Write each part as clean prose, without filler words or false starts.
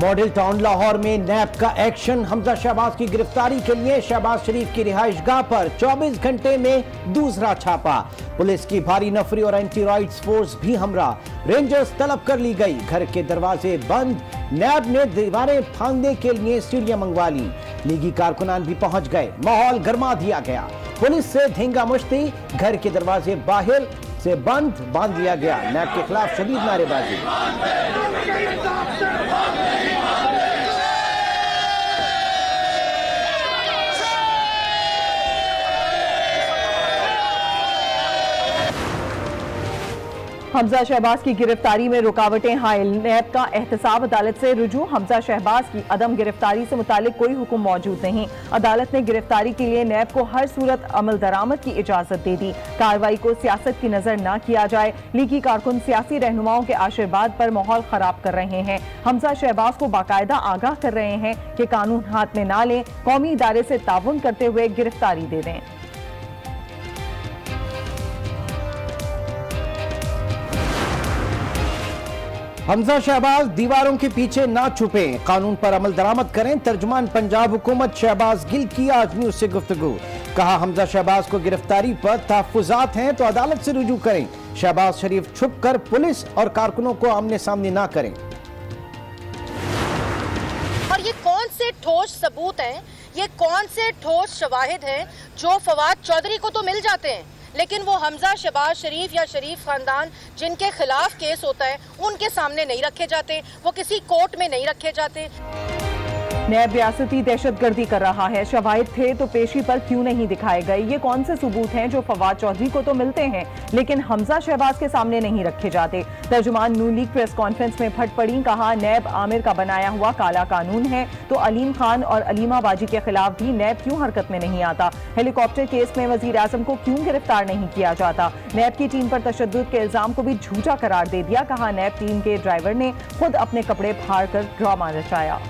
Model town Lahore में नैब का action. Hamza Shahbaz की गिरफ्तारी के लिए शहबाज शरीफ की रिहाइशगाह पर 24 घंटे में दूसरा छापा। पुलिस की भारी नफरी और एंटी राइट्स फोर्स भी हमरा। रेंजर्स तलब कर ली गई। घर के दरवाजे बंद। नैब ने दीवारें फांदने के लिए सीढ़ियां मंगवा ली। लीगी कारकुनान भी पहुंच गए। माहौल गर्मा दिया गया। पुलिस से धींगा मुश्ती। घर के दरवाजे बाहर से बांध दिया गया। नैब के खिलाफ शदीद नारेबाजी। हमजा शहबाज की गिरफ्तारी में रुकावटें हायल। नैब का एहतसाब अदालत से रुजू। हमजा शहबाज की अदम गिरफ्तारी से मुतालिक कोई हुक्म मौजूद नहीं। अदालत ने गिरफ्तारी के लिए नैब को हर सूरत अमल दरामद की इजाजत दे दी। कार्रवाई को सियासत की नजर न किया जाए। लीगी कारकुन सियासी रहनुमाओं के आशीर्वाद पर माहौल खराब कर रहे हैं। हमजा शहबाज को बाकायदा आगाह कर रहे हैं कि कानून हाथ में ना लें, कौमी इदारे से ताउन करते हुए गिरफ्तारी दे दें। हमजा शहबाज दीवारों के पीछे ना छुपे, कानून पर अमल दरामद करें। तर्जुमान पंजाब हुकूमत शहबाज गिल की आज न्यूज से गुफ्तगू। कहा हमजा शहबाज को गिरफ्तारी पर तहफ्फुजात हैं तो अदालत से रुजू करें। शहबाज शरीफ छुप कर पुलिस और कारकुनों को आमने सामने ना करें। और ये कौन से ठोस सबूत हैं, ये कौन से ठोस शवाहिद हैं जो फवाद चौधरी को तो मिल जाते हैं, लेकिन वो हमजा शहबाज शरीफ या शरीफ खानदान जिनके खिलाफ केस होता है उनके सामने नहीं रखे जाते, वो किसी कोर्ट में नहीं रखे जाते। नैब रियासती दहशतगर्दी कर रहा है। शवाहिद थे तो पेशी पर क्यों नहीं दिखाए गए? ये कौन से सबूत हैं जो फवाद चौधरी को तो मिलते हैं लेकिन हमजा शहबाज के सामने नहीं रखे जाते? तर्जुमान नून लीग प्रेस कॉन्फ्रेंस में फट पड़ी। कहा नैब आमिर का बनाया हुआ काला कानून है तो अलीम खान और अलीमा बाजी के खिलाफ भी नैब क्यों हरकत में नहीं आता? हेलीकॉप्टर केस में वजीर आजम को क्यों गिरफ्तार नहीं किया जाता? नैब की टीम पर तशद्दुद के इल्जाम को भी झूठा करार दे दिया। कहा नैब टीम के ड्राइवर ने खुद अपने कपड़े फाड़ कर ड्रामा रचाया।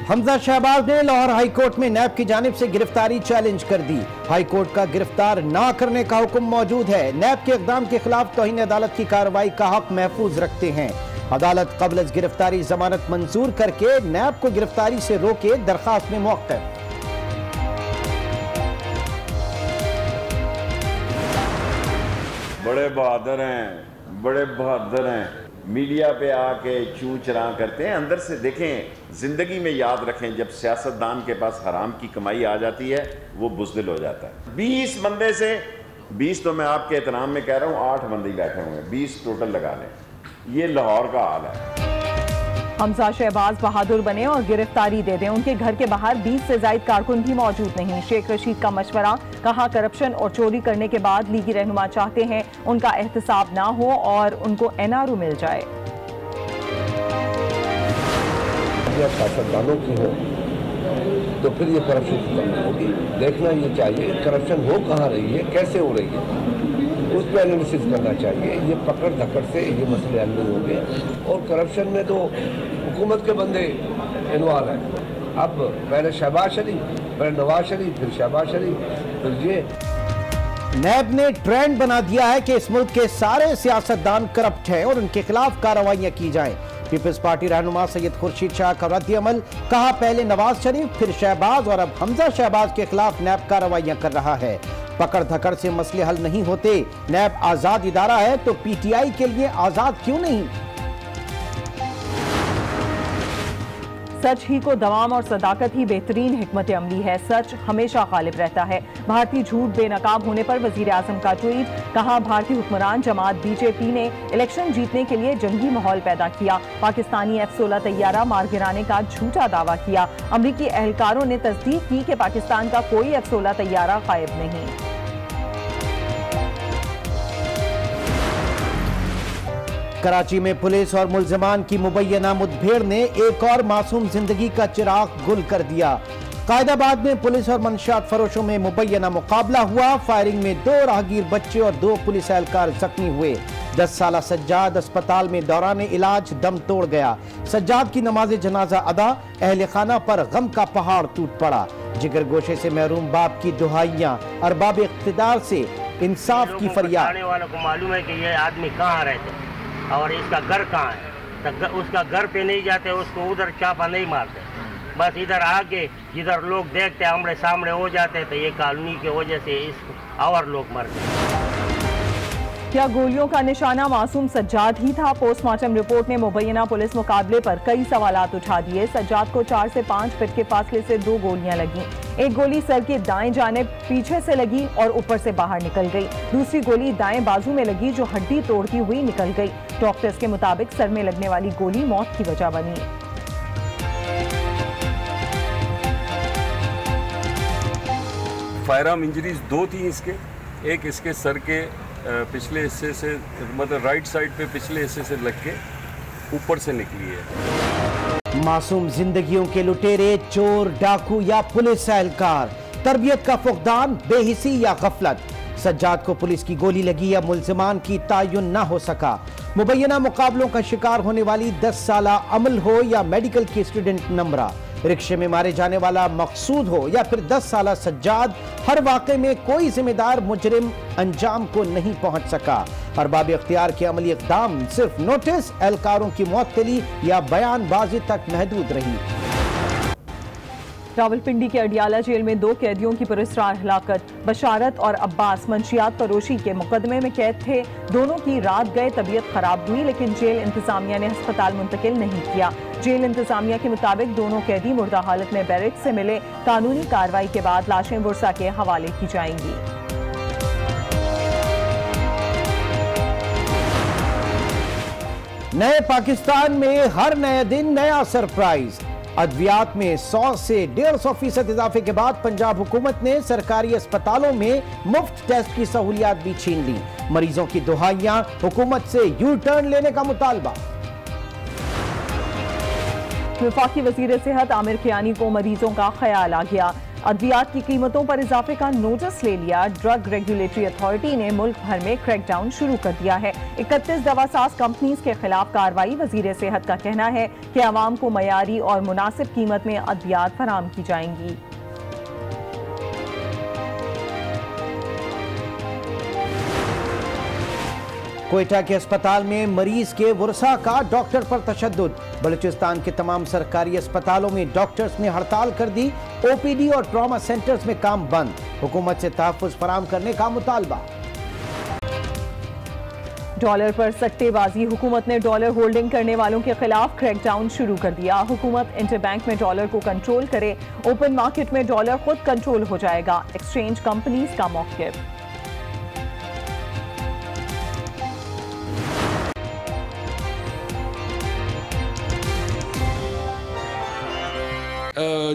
हमजा शहबाज ने लाहौर हाई कोर्ट में नैब की जानिब से गिरफ्तारी चैलेंज कर दी। हाई कोर्ट का गिरफ्तार ना करने का हुक्म मौजूद है। नैब के इक़दाम के खिलाफ तौहीन अदालत की कार्रवाई का हक महफूज रखते हैं। अदालत क़ब्ल अज़ गिरफ्तारी जमानत मंजूर करके नैब को गिरफ्तारी से रोके। दरखास्त में मौक़िफ़। बड़े बहादुर हैं, बड़े बहादुर हैं। मीडिया पे आके चूं चरा करते हैं। अंदर से देखें, जिंदगी में याद रखें, जब सियासतदान के पास हराम की कमाई आ जाती है वो बुज़दिल हो जाता है। 20 बंदे से 20 तो मैं आपके एहतराम में कह रहा हूँ, 8 बंदे बैठे हुए हैं, 20 टोटल लगा लें। ये लाहौर का हाल है। हमजा शहबाज बहादुर बने और गिरफ्तारी दे दें। उनके घर के बाहर 20 से ज्यादा कारकुन भी मौजूद नहीं। शेख रशीद का मशवरा। कहा करप्शन और चोरी करने के बाद लीगी रहनुमा चाहते हैं उनका एहतसाब ना हो और उनको NRO मिल जाए। सियासतदानों की हो तो फिर ये करप्शन खत्म होगी। देखना ये चाहिए करप्शन हो कहाँ रही है, कैसे हो रही है, उस पर एनालिसिस करना चाहिए। ये पकड़ धकड़ से ये मसले हल नहीं होंगे। और करप्शन में तो हुकूमत के बंदे इन्वॉल्व हैं। अब पहले शहबाज शरीफ, पहले नवाज शरीफ, फिर शहबाज शरीफ, फिर ये। नैब ने ट्रेंड बना दिया है कि इस मुल्क के सारे सियासतदान करप्ट हैं और उनके खिलाफ कार्रवाइयां की जाएं। पीपल्स पार्टी रहनुमा सैयद खुर्शीद शाह का रद्द अमल। कहा पहले नवाज शरीफ, फिर शहबाज और अब हमजा शहबाज के खिलाफ नैब कार्रवाइयां कर रहा है। पकड़ धकड़ से मसले हल नहीं होते। नैब आजाद इदारा है तो PTI के लिए आजाद क्यों नहीं? सच ही को दवाम और सदाकत ही बेहतरीन हिकमत अमली है। सच हमेशा गालिब रहता है। भारतीय झूठ बेनकाब होने पर वजीर आजम का ट्वीट। कहा भारतीय हुक्मरान जमात BJP ने इलेक्शन जीतने के लिए जंगी माहौल पैदा किया। पाकिस्तानी F-16 तैयारा मार गिराने का झूठा दावा किया। अमरीकी एहलकारों ने तस्दीक की कि पाकिस्तान का कोई F-16 तैयारा गायब नहीं। कराची में पुलिस और मुल्जिमान की मुबैना मुठभेड़ ने एक और मासूम जिंदगी का चिराग गुल कर दिया। कायदाबाद में पुलिस और मंशियात फरोशों में मुबैना मुकाबला हुआ। फायरिंग में 2 राहगीर बच्चे और 2 पुलिस एहलकार जख्मी हुए। 10 साला सज्जाद अस्पताल में दौरान इलाज दम तोड़ गया। सज्जाद की नमाज जनाजा अदा। अहले खाना पर गम का पहाड़ टूट पड़ा। जिगर गोशे से महरूम बाप की दुहाइयां। अरबाब इख्तिदार से इंसाफ की फरियाद। आने वालों को मालूम है कि ये आदमी कहाँ रहते और इसका घर कहाँ है, तो उसका घर पे नहीं जाते, उसको उधर चापा नहीं मारते, बस इधर आके जिधर लोग देखते आमने सामने हो जाते, तो ये कॉलोनी की वजह से इस और लोग मर गए। क्या गोलियों का निशाना मासूम सज्जाद ही था? पोस्टमार्टम रिपोर्ट ने मुबैना पुलिस मुकाबले पर कई सवालात उठा दिए। सज्जाद को 4 से 5 फीट के फासले से 2 गोलियां लगीं। एक गोली सर के दाएं जानिब पीछे से लगी और ऊपर से बाहर निकल गई। दूसरी गोली दाएं बाजू में लगी जो हड्डी तोड़ती हुई निकल गई। डॉक्टर्स के मुताबिक सर में लगने वाली गोली मौत की वजह बनी। फायर आर्म इंजरीज 2 थी इसके, एक इसके सर के पिछले हिस्से से, मतलब राइट साइड पे पिछले हिस्से से लग के ऊपर से निकली है। मासूम जिंदगियों के लुटेरे, चोर, डाकू या पुलिस एहलकार, तरबियत का फुकदान, बेहिसी या गफलत। सज्जाद को पुलिस की गोली लगी या मुल्जिमान की तायुन न हो सका। मुबैना मुकाबलों का शिकार होने वाली 10 साला अमल हो या मेडिकल की स्टूडेंट नम्रा, रिक्शे में मारे जाने वाला मकसूद हो या फिर 10 साला सज्जाद, हर वाक़े में कोई जिम्मेदार मुजरिम अंजाम को नहीं पहुंच सका। अरबाब इख्तियार के अमली इक़दाम सिर्फ नोटिस, एहलकारों की मुअत्तली या बयानबाजी तक महदूद रही। रावलपिंडी के अडियाला जेल में 2 कैदियों की पुरस्कार हिलाकत। बशारत और अब्बास मंशियात फरोशी के मुकदमे में कैद थे। दोनों की रात गए तबीयत खराब हुई, लेकिन जेल इंतजामिया ने अस्पताल मुंतकिल नहीं किया। जेल इंतजामिया के मुताबिक दोनों कैदी मुर्दा हालत में बैरक से मिले। कानूनी कार्रवाई के बाद लाशें बुरसा के हवाले की जाएंगी। नए पाकिस्तान में हर नए दिन नया सरप्राइज। अद्वियात में 100 से 150% इजाफे के बाद पंजाब हुकूमत ने सरकारी अस्पतालों में मुफ्त टेस्ट की सहूलियात भी छीन ली। मरीजों की दुहाइयां, हुकूमत से यू टर्न लेने का मुतालबा। वफाकी वज़ीर सेहत आमिर कियानी को मरीजों का ख्याल आ गया। अद्वियात की कीमतों पर इजाफे का नोटिस ले लिया। ड्रग रेगुलेटरी अथॉरिटी ने मुल्क भर में क्रैकडाउन शुरू कर दिया है। 31 दवासाज कंपनीज के खिलाफ कार्रवाई। वजीर सेहत का कहना है कि आवाम को मयारी और मुनासिब कीमत में अद्वियात फराहम की जाएंगी। कोयटा के अस्पताल में मरीज के वुरसा का डॉक्टर पर तशद्दुद। बलूचिस्तान के तमाम सरकारी अस्पतालों में डॉक्टर्स ने हड़ताल कर दी। ओपीडी और ट्रॉमा सेंटर्स में काम बंद। हुकूमत से तहफ़्फ़ुज़ फराहम करने का मुतालबा। डॉलर पर सट्टेबाजी। हुकूमत ने डॉलर होल्डिंग करने वालों के खिलाफ क्रैकडाउन शुरू कर दिया। हुकूमत इंटरबैंक में डॉलर को कंट्रोल करे। ओपन मार्केट में डॉलर खुद कंट्रोल हो जाएगा। एक्सचेंज कंपनीज का मौक़िफ़।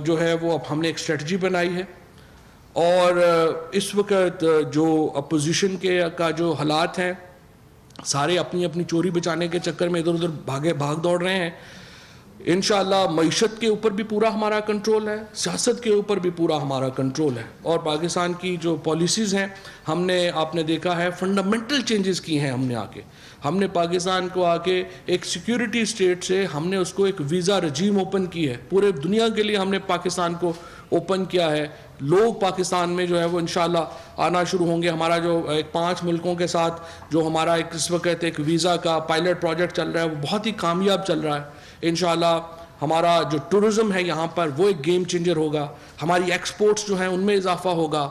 जो है वो अब हमने एक स्ट्रेटजी बनाई है और इस वक्त जो अपोजिशन का जो हालात हैं, सारे अपनी अपनी चोरी बचाने के चक्कर में इधर उधर भाग दौड़ रहे हैं। इंशाअल्लाह मईशत के ऊपर भी पूरा हमारा कंट्रोल है, सियासत के ऊपर भी पूरा हमारा कंट्रोल है और पाकिस्तान की जो पॉलिसीज़ हैं हमने आपने देखा है फंडामेंटल चेंजेस की हैं। हमने पाकिस्तान को आके एक सिक्योरिटी स्टेट से हमने उसको एक वीज़ा रजीम ओपन की है। पूरे दुनिया के लिए हमने पाकिस्तान को ओपन किया है। लोग पाकिस्तान में जो है वो इंशाल्लाह आना शुरू होंगे। हमारा जो एक 5 मुल्कों के साथ जो हमारा एक इस वक्त एक वीज़ा का पायलट प्रोजेक्ट चल रहा है वो बहुत ही कामयाब चल रहा है। इंशाल्लाह हमारा जो टूरिज़्म है यहाँ पर वो एक गेम चेंजर होगा। हमारी एक्सपोर्ट्स जो हैं उनमें इजाफा होगा।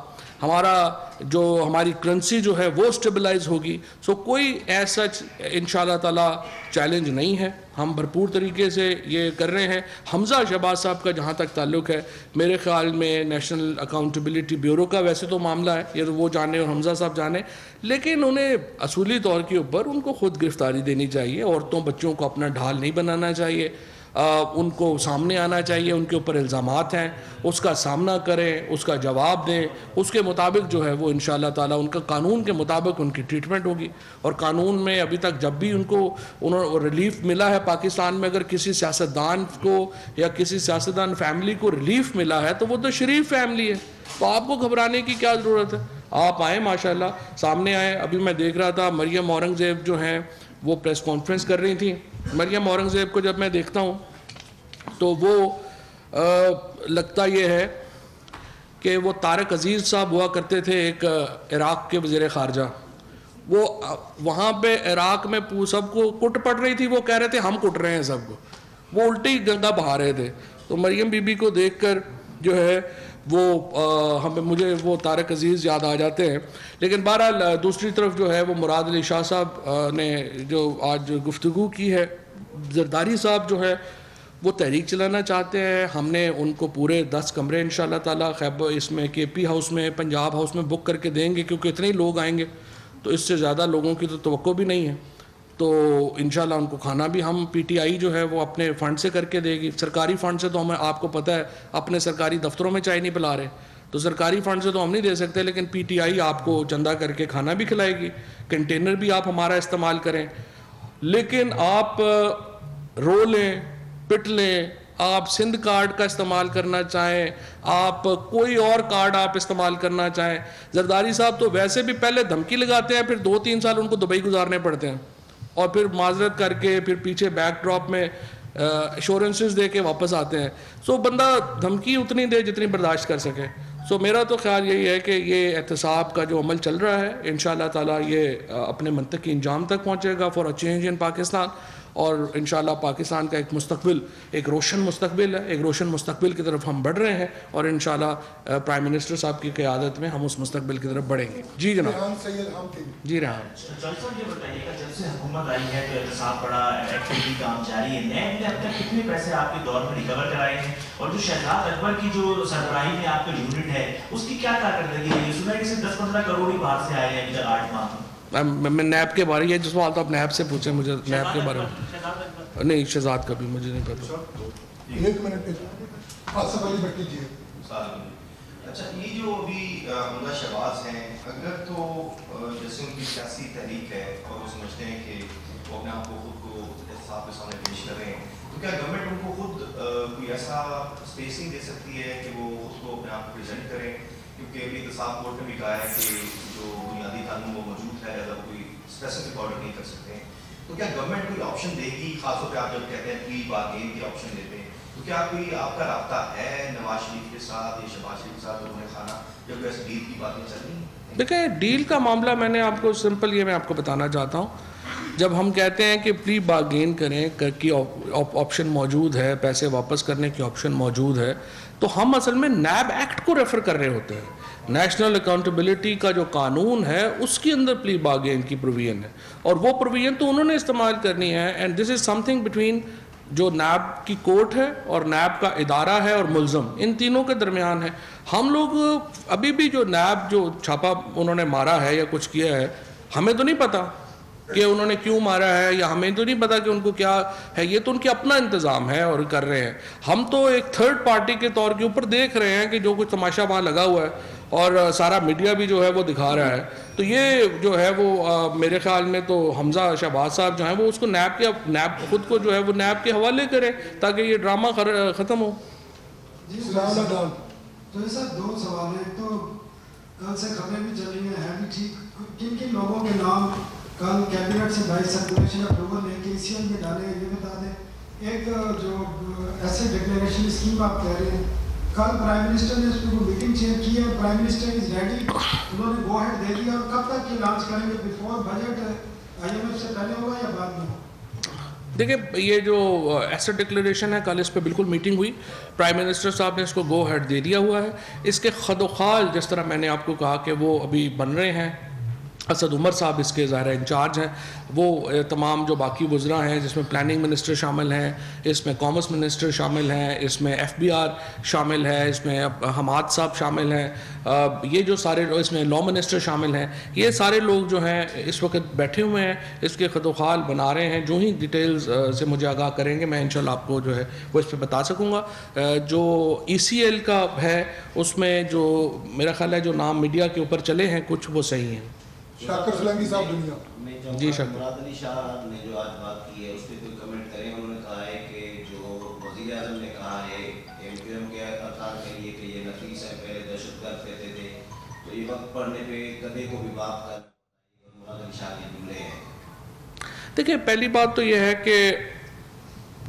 हमारी करेंसी जो है वो स्टेबलाइज होगी। सो कोई ऐसा इंशाल्लाह ताला चैलेंज नहीं है। हम भरपूर तरीके से ये कर रहे हैं। हमजा शहबाज साहब का जहाँ तक ताल्लुक़ है, मेरे ख्याल में नेशनल अकाउंटेबिलिटी ब्यूरो का वैसे तो मामला है, ये तो वो जाने और हमजा साहब जाने, लेकिन उन्हें असूली तौर के ऊपर उनको खुद गिरफ्तारी देनी चाहिए। औरतों बच्चों को अपना ढाल नहीं बनाना चाहिए। उनको सामने आना चाहिए। उनके ऊपर इल्ज़ामात हैं, उसका सामना करें, उसका जवाब दें, उसके मुताबिक जो है वो इंशाअल्लाह ताला उनका कानून के मुताबिक उनकी ट्रीटमेंट होगी। और कानून में अभी तक जब भी उनको रिलीफ मिला है पाकिस्तान में, अगर किसी सियासतदान को या किसी सियासतदान फैमिली को रिलीफ मिला है तो वो तो शरीफ फैमिली है, तो आपको घबराने की क्या ज़रूरत है। आप आए, माशाल्लाह सामने आए। अभी मैं देख रहा था मरियम औरंगज़ेब जो हैं वो प्रेस कॉन्फ्रेंस कर रही थी। मरियम औरंगज़ेब को जब मैं देखता हूँ तो वो लगता ये है कि वो तारक अजीज़ साहब हुआ करते थे, एक इराक़ के वज़ीर ख़ारजा, वो वहाँ पे इराक़ में सबको कुट पड़ रही थी, वो कह रहे थे हम कुट रहे हैं सबको, वो उल्टी गंगा बहा रहे थे। तो मरियम बीबी को देखकर जो है वो मुझे वो तारक अजीज़ याद आ जाते हैं। लेकिन बहरहाल दूसरी तरफ जो है वो मुराद अली शाह साहब ने जो आज गुफ्तगू की है, जरदारी साहब जो है वो तहरीक चलाना चाहते हैं। हमने उनको पूरे 10 कमरे इंशाल्लाह ताला खैबर इसमें KP हाउस में, पंजाब हाउस में बुक करके देंगे, क्योंकि इतने ही लोग आएंगे तो इससे ज़्यादा लोगों की तो तवक्को भी नहीं है। तो इंशाल्लाह उनको खाना भी हम PTI जो है वो अपने फ़ंड से करके देगी। सरकारी फ़ंड से तो हमें, आपको पता है, अपने सरकारी दफ्तरों में चाय नहीं पिला रहे, तो सरकारी फ़ंड से तो हम नहीं दे सकते, लेकिन PTI आपको चंदा करके खाना भी खिलाएगी। कंटेनर भी आप हमारा इस्तेमाल करें, लेकिन आप रो लें, पिट लें, आप सिंध कार्ड का इस्तेमाल करना चाहें, आप कोई और कार्ड आप इस्तेमाल करना चाहें। जरदारी साहब तो वैसे भी पहले धमकी लगाते हैं, फिर 2-3 साल उनको दुबई गुजारने पड़ते हैं, और फिर माजरत करके फिर पीछे बैकड्रॉप में एश्योरेंसेस दे के वापस आते हैं। सो बंदा धमकी उतनी दे जितनी बर्दाश्त कर सके। सो मेरा तो ख्याल यही है कि ये एहतसाब का जो अमल चल रहा है, इंशाल्लाह ताला ये अपने मंतकी इंजाम तक पहुँचेगा for a change in Pakistan, और इंशाल्लाह पाकिस्तान का एक मुस्तकबिल, एक रोशन मुस्तकबिल है, एक रोशन मुस्तकबिल की तरफ हम बढ़ रहे हैं, और इंशाल्लाह प्राइम मिनिस्टर साहब की क़यादत में हम उस मुस्तकबिल की तरफ बढ़ेंगे। जी जनाब। जी रेहान ये बताइएगा, जब से हुकूमत आई है तो एहतसाब बड़ा एक्टिवली काम जारी है, नैब ने अब तक कितने पैसे आपके दौर में रिकवर कराए हैं, और जो शहजाद अकबर की जो सरबराही में आपका यूनिट है उसकी क्या कारकर्दगी रही है? सुना है कि 10-15 करोड़ ही बाहर से आए हैं अभी तक 8 माह। मैं नैब के बारे, ये जो सवाल तो आप नैब से पूछे, मुझे नैब के बारे में नहीं, शहजाद का भी मुझे नहीं पता। एक मिनट आसफ अली भट्टी जी। अच्छा, ये जो अभी हमजा शहबाज हैं, अगर तो जैसे उनकी सियासी तहरीक है और वो समझते हैं कि वो अपने आप को खुद को एहतसाब के सामने पेश कर रहे हैं, तो क्या गवर्नमेंट उनको खुद कोई ऐसा स्पेसिंग दे सकती है कि वो खुद को अपने आप को प्रेजेंट करें? क्योंकि अभी एहतसाब कोर्ट ने भी कहा है कि जो बुनियादी कानून वो मौजूद है, अगर कोई स्पेसिफिक ऑर्डर नहीं कर सकते हैं, तो क्या गवर्नमेंट कोई ऑप्शन देगी? खासतौर पे आप जब कहते हैं प्ली बार्गेन के ऑप्शन देते हैं, तो क्या कोई आपका राब्ता है नवाज शरीफ के साथ या शहबाज शरीफ के साथ, उन्होंने खाना जब ऐसे डील की बातें चल रही हैं? देखिए, डील का मामला मैंने आपको सिंपल ये मैं आपको बताना चाहता हूँ, जब हम कहते हैं कि प्री बार्गेन करें की ऑप्शन मौजूद है, पैसे वापस करने की ऑप्शन मौजूद है, तो हम असल में नैब एक्ट को रेफर कर रहे होते हैं। नेशनल अकाउंटेबिलिटी का जो कानून है उसके अंदर प्ली बार्गेन की प्रोविजन है, और वो प्रोविजन तो उन्होंने इस्तेमाल करनी है। And this is something between जो नैब की कोर्ट है और नैब का इदारा है और मुल्ज़म, इन तीनों के दरमियान है। हम लोग अभी भी जो नैब जो छापा उन्होंने मारा है या कुछ किया है, हमें तो नहीं पता कि उन्होंने क्यों मारा है, या हमें तो नहीं पता कि उनको क्या है, ये तो उनके अपना इंतज़ाम है और कर रहे हैं। हम तो एक थर्ड पार्टी के तौर के ऊपर देख रहे हैं कि जो कुछ तमाशा वहाँ लगा हुआ है, और सारा मीडिया भी जो है वो दिखा रहा है। तो ये जो है वो मेरे ख्याल में तो हमजा शहबाज साहब जो हैं वो उसको नैब खुद को जो है वो नैब के हवाले करें, ताकि ये ड्रामा ख़त्म हो। तो सर 2 सवाल है। तो कल से खबरें भी चल रही हैं भी ठीक, किन किन लोगों के नाम कल कैबिनेट से बाई सर्कुलेशन अप्रूवल लेके ECL में डाले, ये बता दें। एक जो एसेट डिक्लेरेशन स्कीम आप कह रहे हैं, कल प्राइम मिनिस्टर ने उस पर मीटिंग चेयर की है, प्राइम मिनिस्टर इज रेडी, उन्होंने गो हेड दे दिया, और कब तक ये लॉन्च करेंगे? बिफोर बजट IMF से पहले होगा या बाद में? देखिए, ये जो एसेट डिक्लेरेशन है, कल इस पर बिल्कुल मीटिंग हुई, प्राइम मिनिस्टर साहब ने इसको गो हेड दे दिया हुआ है। इसके खदोखाल जिस तरह मैंने आपको कहा कि वो अभी बन रहे हैं, असद उमर साहब इसके ज़ाहिर इंचार्ज हैं, वो तमाम जो बाकी वज़रा हैं, जिसमें प्लानिंग मिनिस्टर शामिल हैं, इसमें कॉमर्स मिनिस्टर शामिल हैं, इसमें FBR शामिल है, इसमें हमाद साहब शामिल हैं, ये जो सारे, इसमें लॉ मिनिस्टर शामिल हैं, ये सारे लोग जो हैं इस वक्त बैठे हुए हैं, इसके खतोखाल बना रहे हैं। जो ही डिटेल्स से मुझे आगाह करेंगे, मैं इंशाल्लाह आपको जो है वो इस पर बता सकूँगा। जो ECL का है उसमें जो मेरा ख्याल है जो नाम मीडिया के ऊपर चले हैं कुछ, वो सही हैं। शाकिर सलंगी साहब दुनिया जी, मुराद अली शाह ने जो आज बात की है उस पर कोई कमेंट करें? उन्होंने कहा है कि जो वज़ीर आज़म ने कहा है MQM के अरकान के लिए कि ये नफीस है, पहले दहशतगर्द कहते थे, तो ये वक्त पढ़ने पे गधे को भी बाप कर मुराद अली शाह के जुमले हैं। देखिए, पहली बात तो ये है कि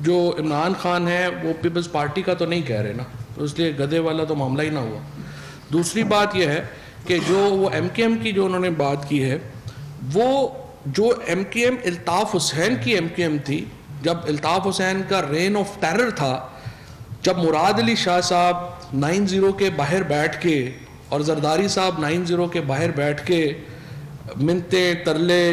जो इमरान खान है वो पीपल्स पार्टी का तो नहीं कह रहे ना, तो इसलिए गधे वाला तो मामला ही ना हुआ। दूसरी बात यह है कि जो वो MKM की जो उन्होंने बात की है, वो जो MKM अल्ताफ़ हुसैन की MKM थी, जब अल्ताफ़ हुसैन का रेन ऑफ टेरर था, जब मुराद अली शाह साहब 90 के बाहर बैठ के और जरदारी साहब 90 के बाहर बैठ के मिन्नते तरले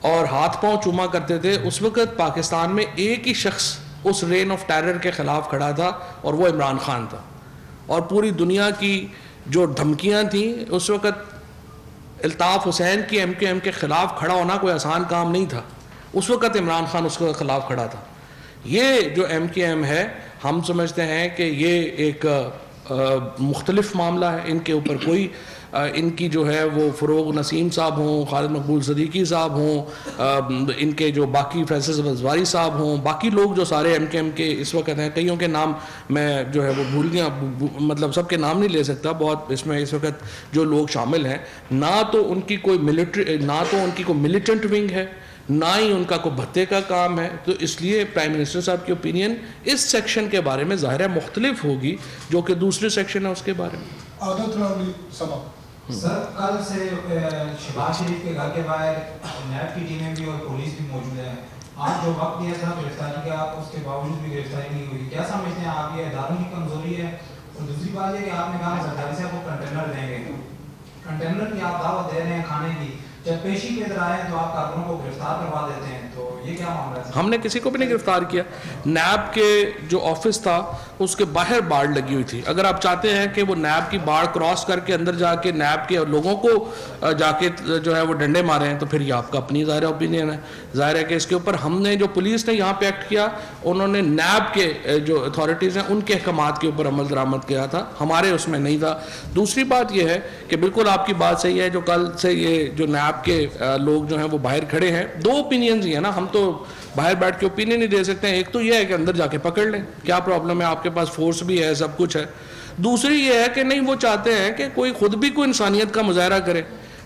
और हाथ पांव चूमा करते थे, उस वक़्त पाकिस्तान में एक ही शख्स उस रेन ऑफ टेरर के ख़िलाफ़ खड़ा था और वो इमरान खान था। और पूरी दुनिया की जो धमकियाँ थी, उस वक़्त अल्ताफ़ हुसैन की MKM के ख़िलाफ़ खड़ा होना कोई आसान काम नहीं था। उस वक़्त इमरान खान उसके ख़िलाफ़ खड़ा था। ये जो MKM है, हम समझते हैं कि ये एक मुख्तलिफ मामला है, इनके ऊपर कोई इनकी जो है वो फ़रोग़ नसीम साहब हों, खालिद मकबूल सदीकी साहब हों, इनके जो बाकी फैसल रज़वारी साहब हों, बाकी लोग जो सारे MKM के इस वक्त हैं, कईयों के नाम मैं जो है वो भूल गया, मतलब सबके नाम नहीं ले सकता, बहुत इसमें इस वक्त जो लोग शामिल हैं, ना तो उनकी कोई मिलिटेंट विंग है, ना ही उनका कोई भत्ते का काम है। तो इसलिए प्राइम मिनिस्टर साहब की ओपिनियन इस सेक्शन के बारे में ज़ाहिर है मुख्तलिफ होगी जो कि दूसरे सेक्शन है उसके बारे में। सर, कल से शहबाज शरीफ के घर के बाहर नैब की टीमें भी और पुलिस भी मौजूद है। आज जो वक्त दिया था गिरफ्तारी का, उसके बावजूद भी गिरफ्तारी नहीं हुई, क्या समझते हैं आप? ये इदारों की कमजोरी है? और दूसरी बात ये कि आपने कहा सरदारी साहब को कंटेनर देंगे, कंटेनर की आप दावत दे रहे हैं खाने की, जब पेशी पे इधर आए तो आप कारकुनों को गिरफ्तार करवा देते हैं, तो ये क्या मामला है? हमने किसी को भी नहीं गिरफ्तार किया। नैब के जो ऑफिस था उसके बाहर बाड़ लगी हुई थी। अगर आप चाहते हैं कि वो नैब की बाड़ क्रॉस करके अंदर जाके नैब के लोगों को जाके जो है वो डंडे मारे हैं, तो फिर ये आपका अपनी ज़ाहिर ओपिनियन है। ज़ाहिर है कि इसके ऊपर हमने जो पुलिस ने यहाँ पे एक्ट किया, उन्होंने नैब के जो अथॉरिटीज़ हैं उनके अहकामात के ऊपर अमल दरामद किया था, हमारे उसमें नहीं था। दूसरी बात यह है कि बिल्कुल आपकी बात सही है, जो कल से ये जो नैब के लोग जो हैं वो बाहर खड़े हैं, दो ओपिनियंस ही है ना, हम तो बाहर बैठ के ओपिनियन नहीं दे सकते हैं। एक तो ये है कि अंदर जाके पकड़ लें, क्या प्रॉब्लम है, आपके पास फोर्स भी है, सब कुछ है। दूसरी ये है कि नहीं, वो चाहते हैं कि कोई खुद भी कोई इंसानियत का मुजाहरा करे,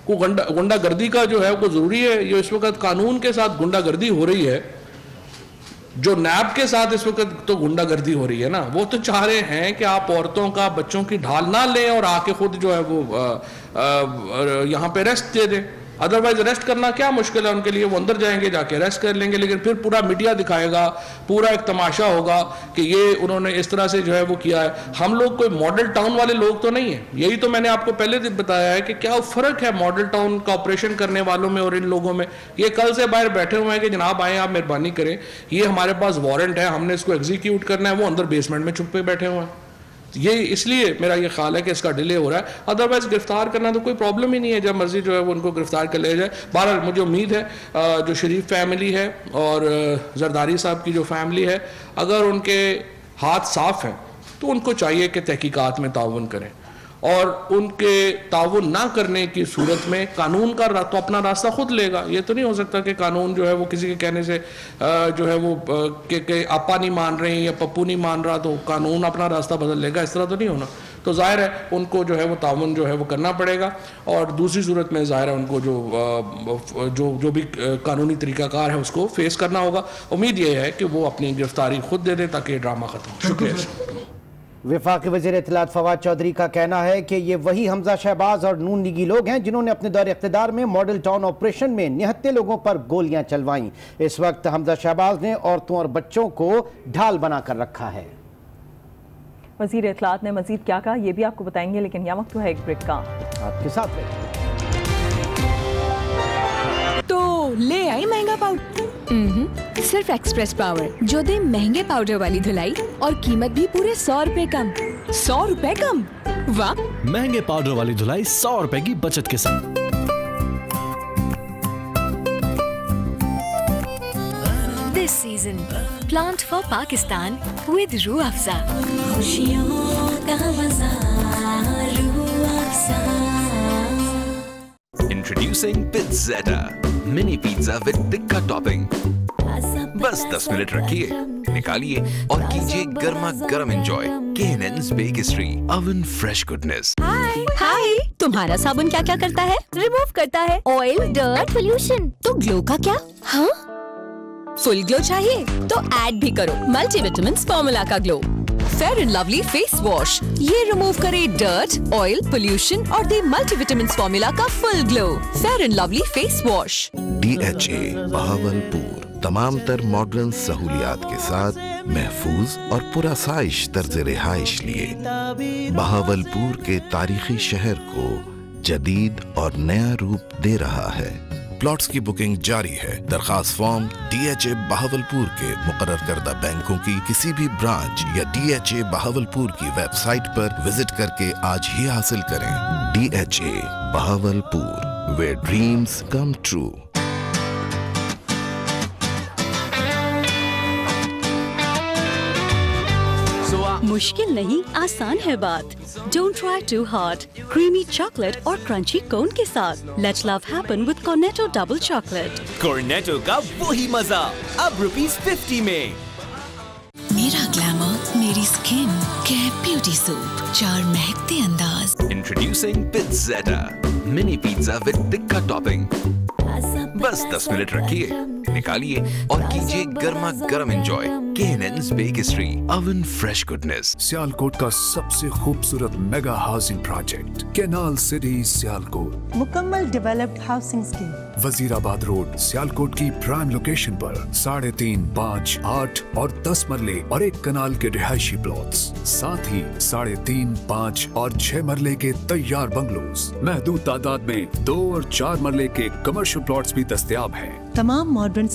कोई गुंडागर्दी का जो है वो ज़रूरी है। ये इस वक्त कानून के साथ गुंडागर्दी हो रही है, जो नैब के साथ इस वक्त तो गुंडागर्दी हो रही है ना, वो तो चाह रहे हैं कि आप औरतों का, बच्चों की ढाल ना लें और आके खुद जो है वो यहाँ पे रेस्ट दे दें। अदरवाइज अरेस्ट करना क्या मुश्किल है उनके लिए, वो अंदर जाएंगे, जाके अरेस्ट कर लेंगे, लेकिन फिर पूरा मीडिया दिखाएगा, पूरा एक तमाशा होगा कि ये उन्होंने इस तरह से जो है वो किया है। हम लोग कोई मॉडल टाउन वाले लोग तो नहीं है, यही तो मैंने आपको पहले दिन बताया है कि क्या फ़र्क है मॉडल टाउन का ऑपरेशन करने वालों में और इन लोगों में। ये कल से बाहर बैठे हुए हैं कि जनाब आए, आप मेहरबानी करें, ये हमारे पास वारंट है, हमने इसको एग्जीक्यूट करना है, वो अंदर बेसमेंट में छुपे बैठे हुए हैं। ये इसलिए मेरा ये ख्याल है कि इसका डिले हो रहा है, अदरवाइज गिरफ्तार करना तो कोई प्रॉब्लम ही नहीं है, जब मर्जी जो है वो उनको गिरफ्तार कर लिया जाए। बहरहाल मुझे उम्मीद है जो शरीफ फैमिली है और जरदारी साहब की जो फैमिली है, अगर उनके हाथ साफ हैं तो उनको चाहिए कि तहकीकात में ताउन करें, और उनके ताउन ना करने की सूरत में कानून का तो अपना रास्ता खुद लेगा। ये तो नहीं हो सकता कि कानून जो है वो किसी के कहने से जो है वो कि आपा नहीं मान रहे हैं या पप्पू नहीं मान रहा तो कानून अपना रास्ता बदल लेगा, इस तरह तो नहीं होना। तो जाहिर है उनको जो है वो ताउन जो है वो करना पड़ेगा, और दूसरी सूरत में जाहिर है उनको जो भी कानूनी तरीकाकार है उसको फेस करना होगा। उम्मीद ये है कि वो अपनी गिरफ्तारी खुद दे दें ताकि ड्रामा खत्म हो। शुक्रिया। वफाकी वज़ीर इत्तलात फवाद चौधरी का कहना है कि ये वही हमजा शहबाज और नून लीगी लोग हैं जिन्होंने अपने दौर इख्तिदार में मॉडल टाउन ऑपरेशन में निहत्ते लोगों पर गोलियां चलवाईं। इस वक्त हमजा शहबाज ने औरतों और बच्चों को ढाल बनाकर रखा है। वज़ीर इत्तलात ने मजीद क्या कहा ये भी आपको बताएंगे, लेकिन यहाँ वक्त है एक ब्रेक का। आपके साथ तो ले आई महंगा पाउडर, सिर्फ एक्सप्रेस पावर जो दे महंगे पाउडर वाली धुलाई और कीमत भी पूरे 100 रुपए कम। 100 रुपए कम, वाह! महंगे पाउडर वाली धुलाई 100 रुपए की बचत के साथ। This season plant for Pakistan with Rooh Afza. Introducing Pizzetta, mini pizza with tikka topping. बस 10 मिनट रखिए, निकालिए और कीजिए गर्मा गर्म enjoy. K&N's Bakery, oven fresh goodness. हाय, तुम्हारा साबुन क्या क्या करता है? रिमूव करता है ऑयल, डर्ट, पोल्यूशन। तो ग्लो का क्या? हाँ, फुल ग्लो चाहिए तो ऐड भी करो मल्टीविटामिन फॉर्मूला का glow. Fair and lovely face wash. ये रिमूव करे डर्ट, ऑयल, पोल्यूशन और दे मल्टीविटामिन्स फॉर्मूला का full glow. Fair and lovely face wash. DHA Bahawalpur तमाम तर मॉडर्न सहूलियात के साथ महफूज और पुरसाइश तर्ज रिहाइश लिए बहावलपुर के तारीखी शहर को जदीद और नया रूप दे रहा है। प्लॉट्स की बुकिंग जारी है। दरखास्त फॉर्म DHA बहावलपुर के मुकर्रर करदा बैंकों की किसी भी ब्रांच या DHA बहावलपुर की वेबसाइट पर विजिट करके आज ही हासिल करें। DHA Bahawalpur, where dreams come true। मुश्किल नहीं, आसान है बात। Don't try too hard। Creamy chocolate और क्रंची कोन के साथ Let love happen with Cornetto double chocolate। Cornetto का वही मजा अब ₹50 में। मेरा ग्लैमर, मेरी स्किन, कैप ब्यूटी सोप, 4 महकते अंदाज। Introducing Pizzetta, mini pizza with tikka topping. बस 10 मिनट रखिए, निकालिए और कीजिए गर्मा गर्म enjoy. K&N's Bakery, oven fresh goodness। Sialkot का सबसे खूबसूरत mega housing project canal city Sialkot. मुकम्मल developed housing scheme. Wazirabad road Sialkot की प्राइम लोकेशन पर 3.5, 5, 8 और 10 मरले और 1 कनाल के रिहायशी प्लॉट्स, साथ ही 3.5, 5 और 6 मरले के तैयार बंगलोज। महदूद तादाद में 2 और 4 मरले के कमर्शियल प्लॉट्स भी दस्तयाब हैं। तमाम मॉडर्न